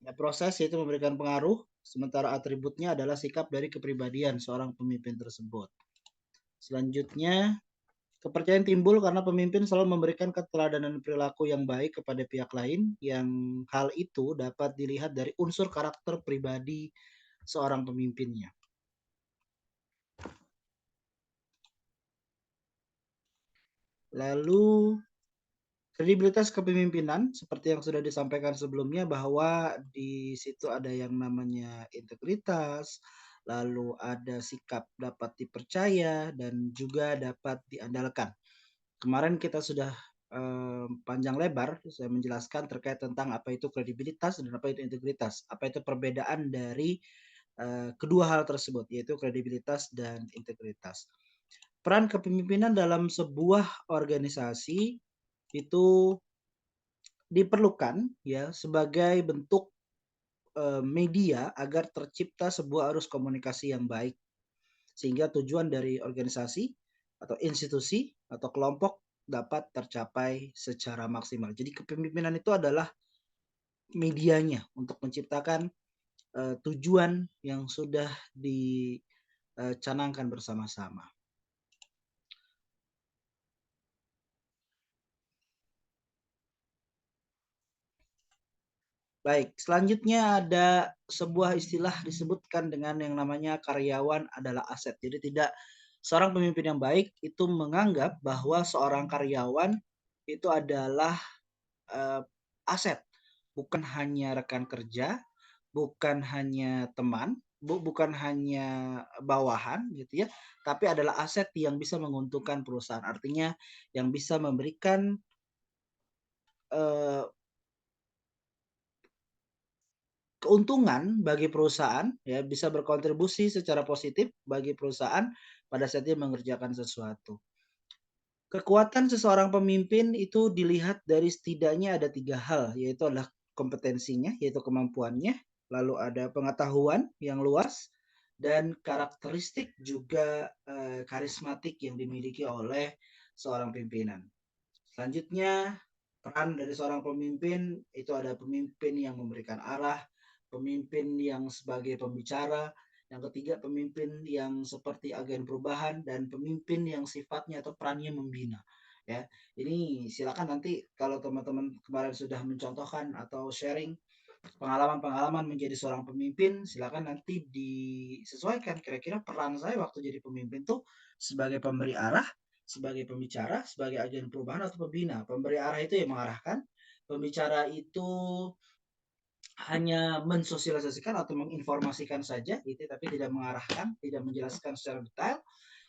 Ya, proses yaitu memberikan pengaruh, sementara atributnya adalah sikap dari kepribadian seorang pemimpin tersebut. Selanjutnya, kepercayaan timbul karena pemimpin selalu memberikan keteladanan perilaku yang baik kepada pihak lain, yang hal itu dapat dilihat dari unsur karakter pribadi seorang pemimpinnya. Lalu, kredibilitas kepemimpinan seperti yang sudah disampaikan sebelumnya, bahwa di situ ada yang namanya integritas, lalu ada sikap dapat dipercaya dan juga dapat diandalkan. Kemarin kita sudah panjang lebar saya menjelaskan terkait tentang apa itu kredibilitas dan apa itu integritas. Apa itu perbedaan dari kedua hal tersebut, yaitu kredibilitas dan integritas. Peran kepemimpinan dalam sebuah organisasi itu diperlukan ya sebagai bentuk media agar tercipta sebuah arus komunikasi yang baik, sehingga tujuan dari organisasi atau institusi atau kelompok dapat tercapai secara maksimal. Jadi kepemimpinan itu adalah medianya untuk menciptakan tujuan yang sudah dicanangkan bersama-sama. Baik, selanjutnya ada sebuah istilah disebutkan dengan yang namanya karyawan adalah aset. Jadi tidak, seorang pemimpin yang baik itu menganggap bahwa seorang karyawan itu adalah aset, bukan hanya rekan kerja, bukan hanya teman, bukan hanya bawahan gitu ya, tapi adalah aset yang bisa menguntungkan perusahaan. Artinya yang bisa memberikan eh, keuntungan bagi perusahaan, ya bisa berkontribusi secara positif bagi perusahaan pada saat dia mengerjakan sesuatu. Kekuatan seseorang pemimpin itu dilihat dari setidaknya ada 3 hal, yaitu adalah kompetensinya, yaitu kemampuannya, lalu ada pengetahuan yang luas, dan karakteristik juga karismatik yang dimiliki oleh seorang pimpinan. Selanjutnya, peran dari seorang pemimpin itu ada pemimpin yang memberikan arah, pemimpin yang sebagai pembicara, yang ketiga pemimpin yang seperti agen perubahan, dan pemimpin yang sifatnya atau perannya membina. Ya, ini silakan nanti kalau teman-teman kemarin sudah mencontohkan atau sharing pengalaman-pengalaman menjadi seorang pemimpin, silakan nanti disesuaikan kira-kira peran saya waktu jadi pemimpin tuh sebagai pemberi arah, sebagai pembicara, sebagai agen perubahan atau pembina. Pemberi arah itu yang mengarahkan, pembicara itu hanya mensosialisasikan atau menginformasikan saja gitu, tapi tidak mengarahkan, tidak menjelaskan secara detail.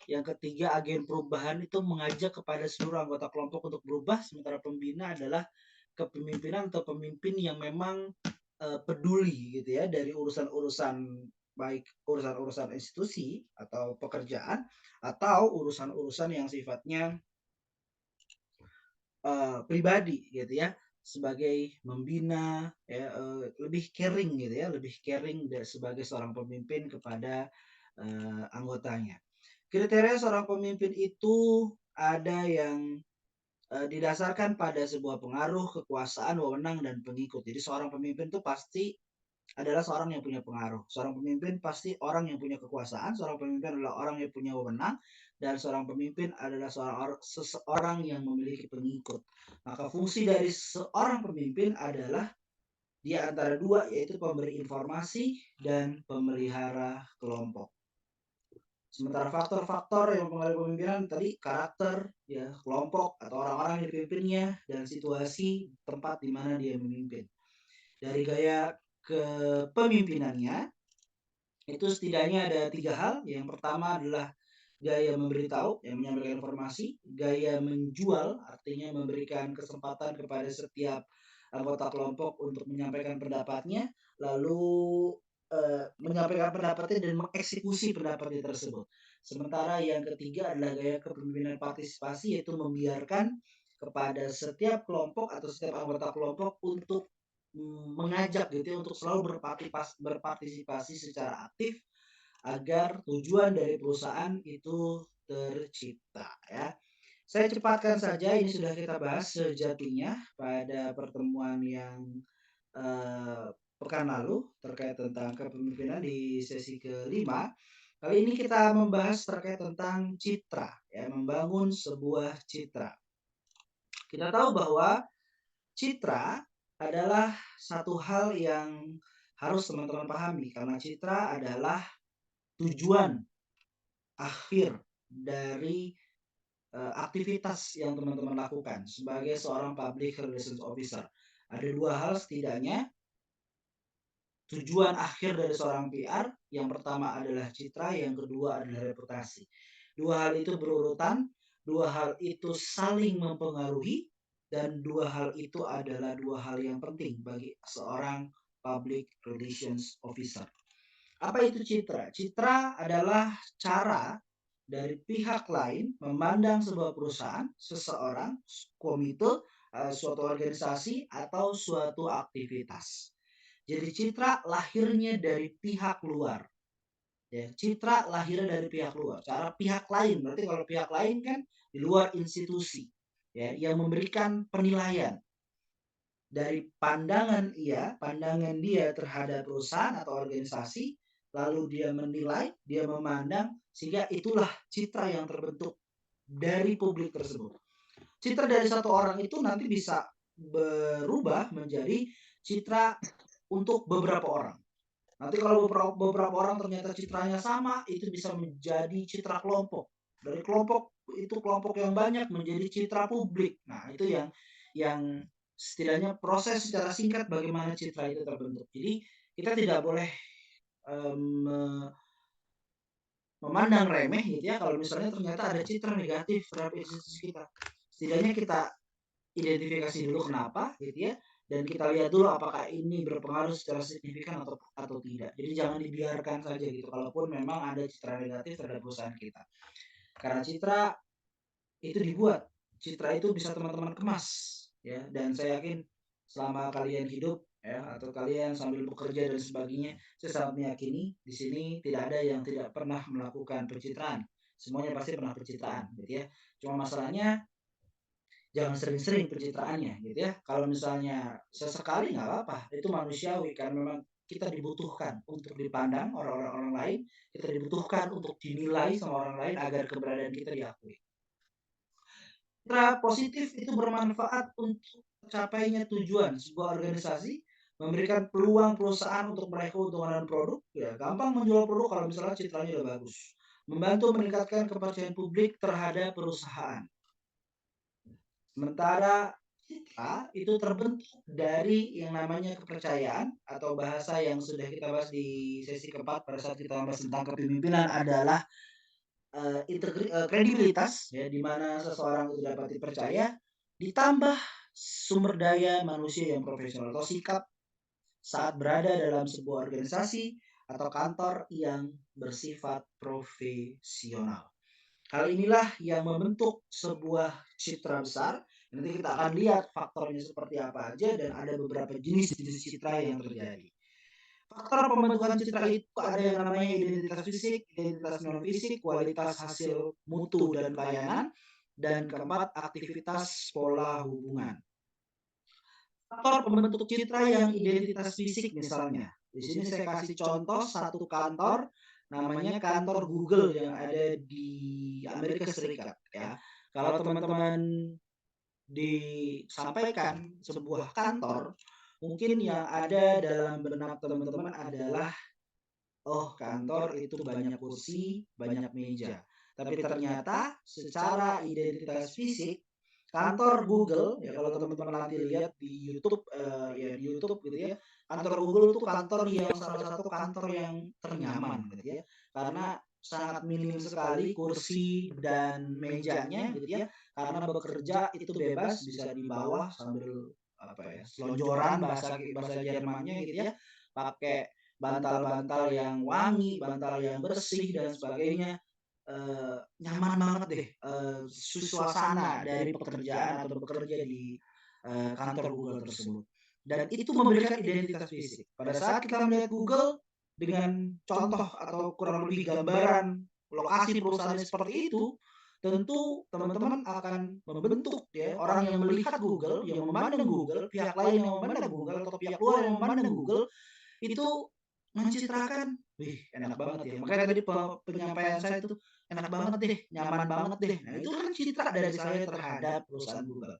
Yang ketiga, agen perubahan itu mengajak kepada seluruh anggota kelompok untuk berubah, sementara pembina adalah kepemimpinan atau pemimpin yang memang peduli gitu ya dari urusan-urusan, baik urusan-urusan institusi atau pekerjaan atau urusan-urusan yang sifatnya pribadi gitu ya, sebagai membina ya, lebih caring gitu ya, lebih caring sebagai seorang pemimpin kepada anggotanya. Kriteria seorang pemimpin itu ada yang didasarkan pada sebuah pengaruh, kekuasaan, wewenang, dan pengikut. Jadi seorang pemimpin itu pasti adalah seorang yang punya pengaruh. Seorang pemimpin pasti orang yang punya kekuasaan, seorang pemimpin adalah orang yang punya wewenang, dan seorang pemimpin adalah seseorang yang memiliki pengikut. Maka fungsi dari seorang pemimpin adalah di antara dua, yaitu pemberi informasi dan pemelihara kelompok. Sementara faktor-faktor yang mempengaruhi kepemimpinan tadi karakter, ya, kelompok atau orang-orang yang dipimpinnya, dan situasi tempat di mana dia memimpin. Dari gaya kepemimpinannya itu setidaknya ada 3 hal. Yang pertama adalah gaya memberitahu, yang menyampaikan informasi, gaya menjual, artinya memberikan kesempatan kepada setiap anggota kelompok untuk menyampaikan pendapatnya, lalu menyampaikan pendapatnya dan mengeksekusi pendapatnya tersebut. Sementara yang ketiga adalah gaya kepemimpinan partisipasi, yaitu membiarkan kepada setiap kelompok atau setiap anggota kelompok untuk mengajak gitu ya, untuk selalu berpartisipasi secara aktif agar tujuan dari perusahaan itu tercipta ya. Saya cepatkan saja, ini sudah kita bahas sejatinya pada pertemuan yang pekan lalu terkait tentang kepemimpinan di sesi kelima. Kali ini kita membahas terkait tentang citra, ya, membangun sebuah citra. Kita tahu bahwa citra adalah satu hal yang harus teman-teman pahami karena citra adalah tujuan akhir dari aktivitas yang teman-teman lakukan sebagai seorang public relations officer. Ada dua hal setidaknya tujuan akhir dari seorang PR, yang pertama adalah citra, yang kedua adalah reputasi. Dua hal itu berurutan, dua hal itu saling mempengaruhi, dan dua hal itu adalah dua hal yang penting bagi seorang public relations officer. Apa itu citra? Citra adalah cara dari pihak lain memandang sebuah perusahaan, seseorang, komite, suatu organisasi, atau suatu aktivitas. Jadi citra lahirnya dari pihak luar. Ya, citra lahirnya dari pihak luar. Cara pihak lain, berarti kalau pihak lain kan di luar institusi, ya, yang memberikan penilaian dari pandangan dia terhadap perusahaan atau organisasi, lalu dia menilai, dia memandang, sehingga itulah citra yang terbentuk dari publik tersebut. Citra dari satu orang itu nanti bisa berubah menjadi citra untuk beberapa orang. Nanti kalau beberapa orang ternyata citranya sama, itu bisa menjadi citra kelompok. Dari kelompok itu kelompok yang banyak menjadi citra publik. Nah, itu yang setidaknya proses secara singkat bagaimana citra itu terbentuk. Jadi kita tidak boleh um, memandang remeh gitu ya kalau misalnya ternyata ada citra negatif terhadap institusi kita. Setidaknya kita identifikasi dulu kenapa gitu ya, dan kita lihat dulu apakah ini berpengaruh secara signifikan atau tidak. Jadi jangan dibiarkan saja gitu kalaupun memang ada citra negatif terhadap perusahaan kita. Karena citra itu dibuat, citra itu bisa teman-teman kemas ya, dan saya yakin selama kalian hidup ya atau kalian sambil bekerja dan sebagainya, saya sangat meyakini di sini tidak ada yang tidak pernah melakukan pencitraan. Semuanya pasti pernah pencitraan gitu ya. Cuma masalahnya jangan sering-sering pencitraannya gitu ya. Kalau misalnya sesekali nggak apa-apa, itu manusiawi karena memang kita dibutuhkan untuk dipandang orang lain, kita dibutuhkan untuk dinilai sama orang lain agar keberadaan kita diakui. Citra positif itu bermanfaat untuk tercapainya tujuan sebuah organisasi, memberikan peluang perusahaan untuk meraih keuntungan produk, ya gampang menjual produk kalau misalnya citranya udah bagus. Membantu meningkatkan kepercayaan publik terhadap perusahaan. Sementara citra itu terbentuk dari yang namanya kepercayaan atau bahasa yang sudah kita bahas di sesi keempat pada saat kita membahas tentang kepemimpinan adalah kredibilitas ya di mana seseorang itu dapat dipercaya ditambah sumber daya manusia yang profesional atau sikap saat berada dalam sebuah organisasi atau kantor yang bersifat profesional. Hal inilah yang membentuk sebuah citra besar. Nanti kita akan lihat faktornya seperti apa aja dan ada beberapa jenis-jenis citra yang terjadi. Faktor pembentukan citra itu ada yang namanya identitas fisik, identitas non fisik, kualitas hasil mutu dan pelayanan, dan keempat aktivitas pola hubungan. Faktor pembentuk citra yang identitas fisik misalnya. Di sini saya kasih contoh satu kantor namanya kantor Google yang ada di Amerika Serikat ya. Kalau teman-teman disampaikan sebuah kantor, mungkin yang ada dalam benak teman-teman adalah oh kantor itu banyak kursi, banyak meja. Tapi ternyata secara identitas fisik kantor Google ya kalau teman-teman nanti lihat di YouTube ya di YouTube gitu ya kantor Google itu kantor yang salah satu kantor yang ternyaman gitu ya karena sangat minim sekali kursi dan mejanya gitu ya karena bekerja itu bebas bisa di bawah sambil apa ya selonjoran bahasa bahasa Jermannya gitu ya pakai bantal-bantal yang wangi, bantal yang bersih dan sebagainya nyaman banget deh suasana dari pekerjaan atau bekerja di kantor Google tersebut. Dan itu memberikan identitas fisik. Pada saat kita melihat Google dengan contoh atau kurang lebih gambaran lokasi perusahaan seperti itu, tentu teman-teman akan membentuk ya, orang yang melihat Google, yang memandang Google, pihak lain yang memandang Google atau pihak luar yang memandang Google itu mencitrakan, "Wih, enak banget ya." Makanya tadi penyampaian saya itu, "Enak banget deh, nyaman banget deh." Nah, itu kan citra dari saya terhadap perusahaan Google.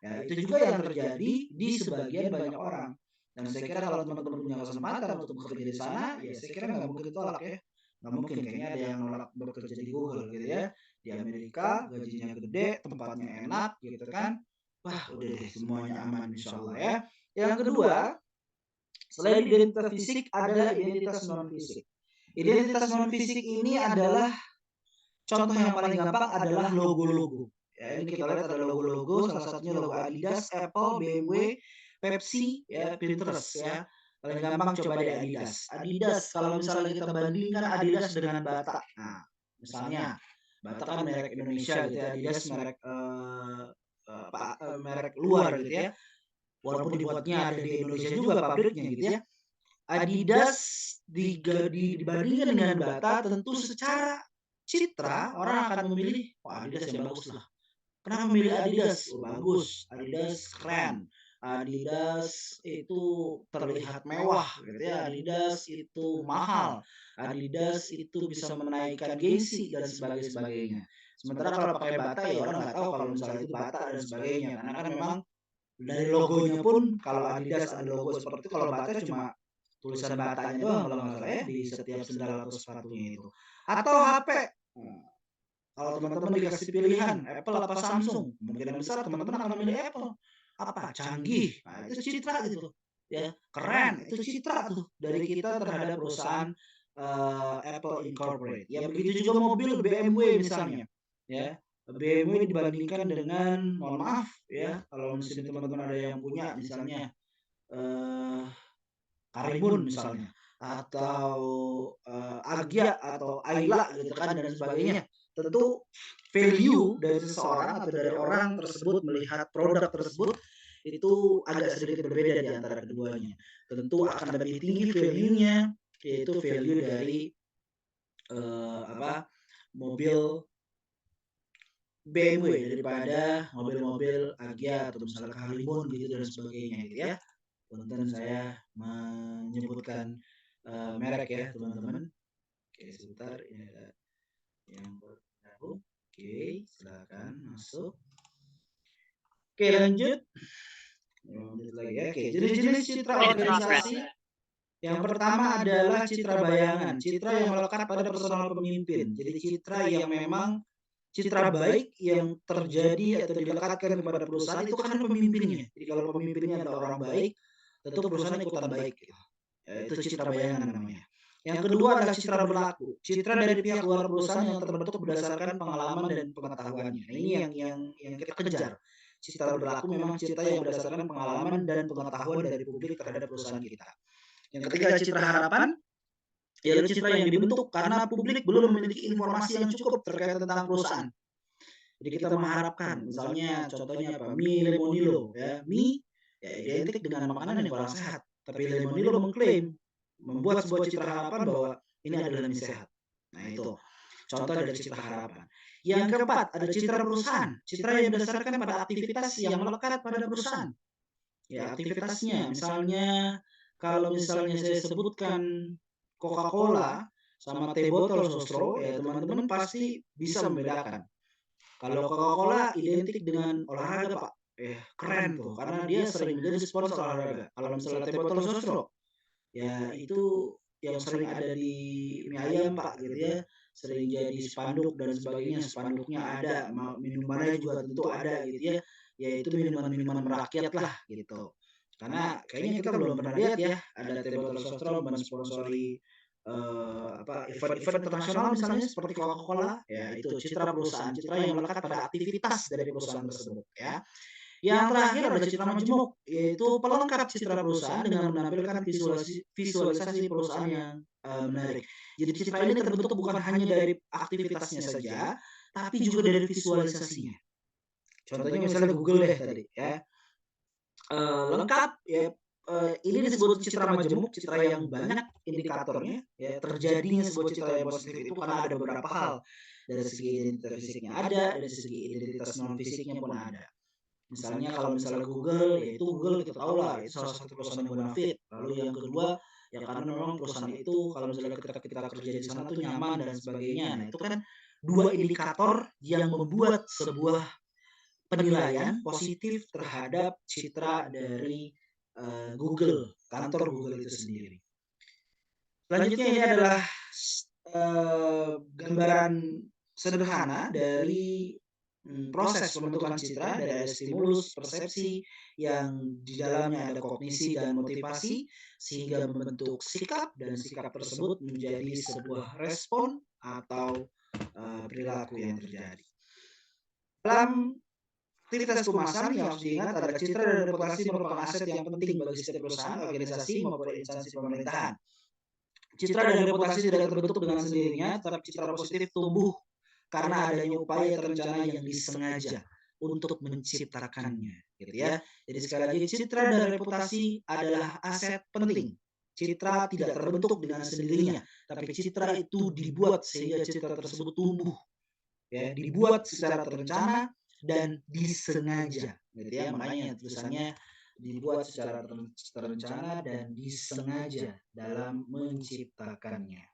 Ya, itu juga yang terjadi di sebagian banyak orang. Dan saya kira kalau teman-teman punya kesempatan untuk bekerja di sana, ya saya kira nggak mungkin tolak ya. Nggak mungkin kayaknya ada yang nolak bekerja di Google gitu ya. Di Amerika gajinya gede, tempatnya enak gitu kan. Wah, udah deh semuanya aman insya Allah ya. Yang kedua, selain identitas fisik adalah identitas non fisik. Identitas non fisik ini adalah contoh yang paling gampang adalah logo-logo. Ya, ini kita lihat ada logo-logo, salah satunya logo Adidas, Apple, BMW, Pepsi, ya, Pinterest ya. Paling gampang coba di Adidas. Adidas kalau misalnya kita bandingkan Adidas dengan Bata. Nah, misalnya Bata kan merek Indonesia gitu ya, Adidas merek merek luar gitu ya. Walaupun dibuatnya ada di Indonesia juga pabriknya gitu ya. Adidas dibandingkan dengan Bata tentu secara citra orang akan memilih, wah Adidas yang bagus lah. Kenapa memilih Adidas? Oh, bagus, Adidas keren, Adidas itu terlihat mewah gitu ya, Adidas itu mahal, Adidas itu bisa menaikkan gengsi dan sebagainya. Sementara kalau pakai Bata ya orang nggak tahu kalau misalnya itu Bata dan sebagainya, karena kan memang dari logonya pun kalau Adidas ada logo seperti itu, kalau Bata cuma tulisan Batanya doang kalau nggak salah ya di setiap sendal atau sepatunya itu. Atau HP. Nah, kalau teman-teman dikasih pilihan Apple apa Samsung, kemungkinan besar teman-teman akan memilih Apple. Apa? Canggih. Nah, itu citra gitu. Ya, keren. Itu citra tuh dari kita terhadap perusahaan Apple Incorporate. Ya begitu juga mobil BMW misalnya. Ya, BMW dibandingkan dengan, mohon maaf ya, kalau misalnya teman-teman ada yang punya misalnya eh Karimun misalnya atau Agya atau Ayla gitu kan dan sebagainya. Tentu value dari seseorang atau dari orang tersebut melihat produk tersebut itu agak sedikit berbeda di antara keduanya. Tentu akan lebih tinggi value-nya, yaitu value dari apa mobil BMW daripada mobil-mobil Agya atau misalnya Karimun gitu dan sebagainya gitu ya. Punten saya menyebutkan merek ya teman-teman. Oke, sebentar ini ada yang bergabung. Oke, silakan masuk. Oke, lanjut. Lanjut lagi ya. Oke, jenis-jenis citra organisasi. Yang pertama adalah citra bayangan, citra yang melekat pada personal pemimpin. Jadi citra yang memang citra baik yang terjadi atau dilekatkan kepada perusahaan itu karena pemimpinnya. Jadi kalau pemimpinnya adalah orang baik, tentu perusahaan ikutan baik. Itu citra bayangan namanya. Yang kedua adalah citra berlaku. Citra dari pihak luar perusahaan yang terbentuk berdasarkan pengalaman dan pengetahuannya. Nah, ini yang kita kejar. Citra berlaku memang citra yang berdasarkan pengalaman dan pengetahuan dari publik terhadap perusahaan kita. Yang ketiga citra harapan, yaitu citra yang dibentuk karena publik belum memiliki informasi yang cukup terkait tentang perusahaan. Jadi kita mengharapkan, misalnya contohnya apa? Mie Lemonilo, ya. Mie ya identik dengan makanan yang kurang sehat, tapi Lemonilo mengklaim membuat sebuah citra harapan bahwa ini adalah mie sehat. Nah, itu contoh dari citra harapan. Yang keempat, ada citra perusahaan. Citra yang berdasarkan pada aktivitas yang melekat pada perusahaan. Ya, aktivitasnya. Misalnya, kalau misalnya saya sebutkan Coca-Cola sama teh botol sosro, ya teman-teman pasti bisa membedakan. Kalau Coca-Cola identik dengan olahraga, Pak. Keren tuh, karena dia sering menjadi sponsor olahraga. Kalau misalnya teh botol sosro, ya itu yang sering ada di mie ayam Pak gitu ya, sering jadi spanduk dan sebagainya, spanduknya ada, minumannya juga tentu ada gitu ya, yaitu minuman-minuman merakyat lah gitu. Karena kayaknya kita belum pernah lihat ya ada teh botol sosro mensponsori event-event internasional misalnya seperti Coca-Cola, ya itu citra perusahaan, citra yang melekat pada aktivitas dari perusahaan tersebut ya. Yang terakhir ada citra majemuk, yaitu pelengkap citra perusahaan dengan menampilkan visualisasi perusahaan yang menarik. Jadi citra ini terbentuk bukan hanya dari aktivitasnya saja, tapi juga dari visualisasinya. Contohnya misalnya Google deh tadi ya, lengkap ya ini disebut citra majemuk, citra yang banyak indikatornya, ya terjadinya sebuah citra yang positif itu karena ada beberapa hal. Dari segi identitas fisiknya ada, dari segi identitas non fisiknya pun ada. Misalnya kalau misalnya Google, ya itu Google kita tahu lah, itu salah satu perusahaan yang bonafit. Lalu yang kedua, ya karena memang perusahaan itu kalau misalnya kita kerja di sana tuh nyaman dan sebagainya. Nah, itu kan dua indikator yang membuat sebuah penilaian positif terhadap citra dari Google, kantor Google itu sendiri. Selanjutnya ini adalah gambaran sederhana dari proses pembentukan citra dari ada stimulus, persepsi yang di dalamnya ada kognisi dan motivasi sehingga membentuk sikap dan sikap tersebut menjadi sebuah respon atau perilaku yang terjadi. Dalam aktivitas kemasan yang harus diingat adalah citra dan reputasi merupakan aset yang penting bagi setiap perusahaan, organisasi maupun instansi pemerintahan. Citra dan reputasi tidak terbentuk dengan sendirinya, tetapi citra positif tumbuh karena adanya upaya terencana yang disengaja untuk menciptakannya, gitu ya. Jadi sekali lagi citra dan reputasi adalah aset penting. Citra tidak terbentuk dengan sendirinya, tapi citra itu dibuat sehingga citra tersebut tumbuh, ya, dibuat secara terencana dan disengaja, gitu ya. Makanya tulisannya dibuat secara terencana dan disengaja dalam menciptakannya.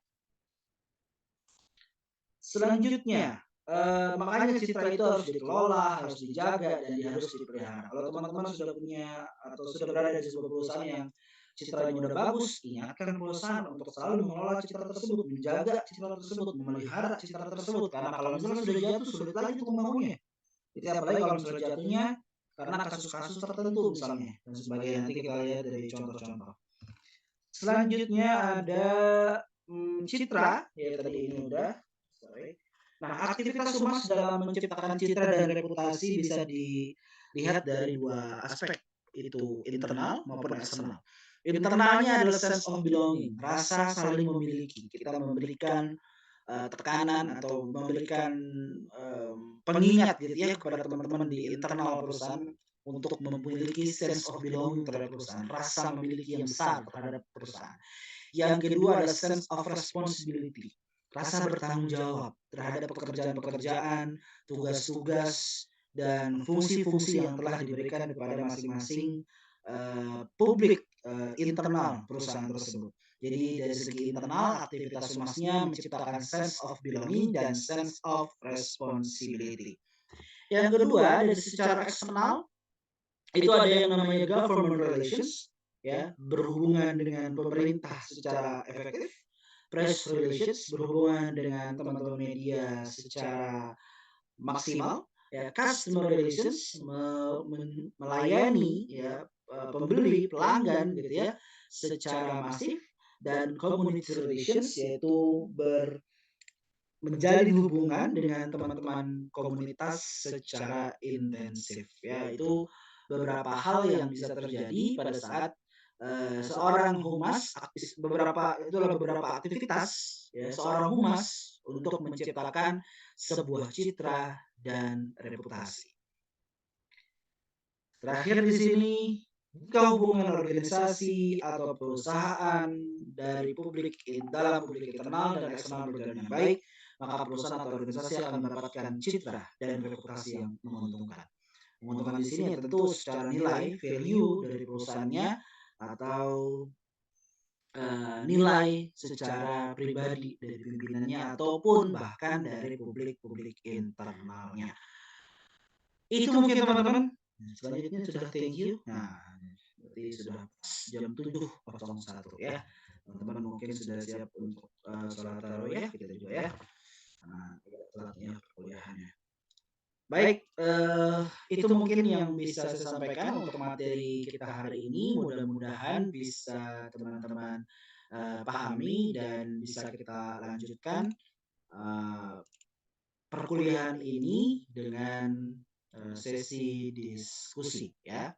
Selanjutnya, makanya citra itu harus dikelola, harus dijaga, dan harus dipelihara. Kalau teman-teman sudah punya atau sudah berada di sebuah perusahaan yang citranya udah bagus, ingatkan perusahaan untuk selalu mengelola citra tersebut, menjaga citra tersebut, memelihara citra tersebut. Karena kalau misalnya sudah jatuh, sulit lagi untuk membangunnya. Itu apalagi kalau misalnya jatuhnya karena kasus-kasus tertentu misalnya dan sebagainya. Nanti kita lihat dari contoh-contoh. Selanjutnya ada citra, ya tadi ini udah. Sorry. Nah, aktivitas humas dalam menciptakan citra dan reputasi bisa dilihat dari dua aspek, itu internal maupun eksternal. Internalnya adalah sense of belonging, rasa saling memiliki. Kita memberikan tekanan atau memberikan pengingat gitu ya kepada teman-teman di internal perusahaan untuk memiliki sense of belonging terhadap perusahaan, rasa memiliki yang besar terhadap perusahaan. Yang kedua adalah sense of responsibility, rasa bertanggung jawab terhadap pekerjaan-pekerjaan, tugas-tugas, dan fungsi-fungsi yang telah diberikan kepada masing-masing publik internal perusahaan tersebut. Jadi dari segi internal, aktivitas humasnya menciptakan sense of belonging dan sense of responsibility. Yang kedua, dari secara eksternal, itu ada yang namanya government relations, ya, berhubungan dengan pemerintah secara efektif. Press relations berhubungan dengan teman-teman media secara maksimal. Ya, customer relations melayani ya pembeli pelanggan gitu ya secara masif, dan community relations yaitu menjalin hubungan dengan teman-teman komunitas secara intensif, ya itu beberapa hal yang bisa terjadi pada saat seorang humas itulah beberapa aktivitas ya seorang humas untuk menciptakan sebuah citra dan reputasi. Terakhir di sini, jika hubungan organisasi atau perusahaan dari dalam publik internal dan eksternal berjalan dengan baik, maka perusahaan atau organisasi akan mendapatkan citra dan reputasi yang menguntungkan. Menguntungkan di sini tentu secara nilai, value dari perusahaannya atau nilai secara pribadi dari pimpinannya ataupun bahkan dari publik internalnya. Itu mungkin teman-teman. Selanjutnya sudah thank you. Nah, berarti sudah jam 7.01 ya. Teman-teman mungkin sudah siap untuk sholat tarawih ya, kita juga ya. Nah, telatnya perkuliahannya. Baik, itu mungkin yang bisa saya sampaikan untuk materi kita hari ini. Mudah-mudahan bisa teman-teman pahami dan bisa kita lanjutkan perkuliahan ini dengan sesi diskusi ya.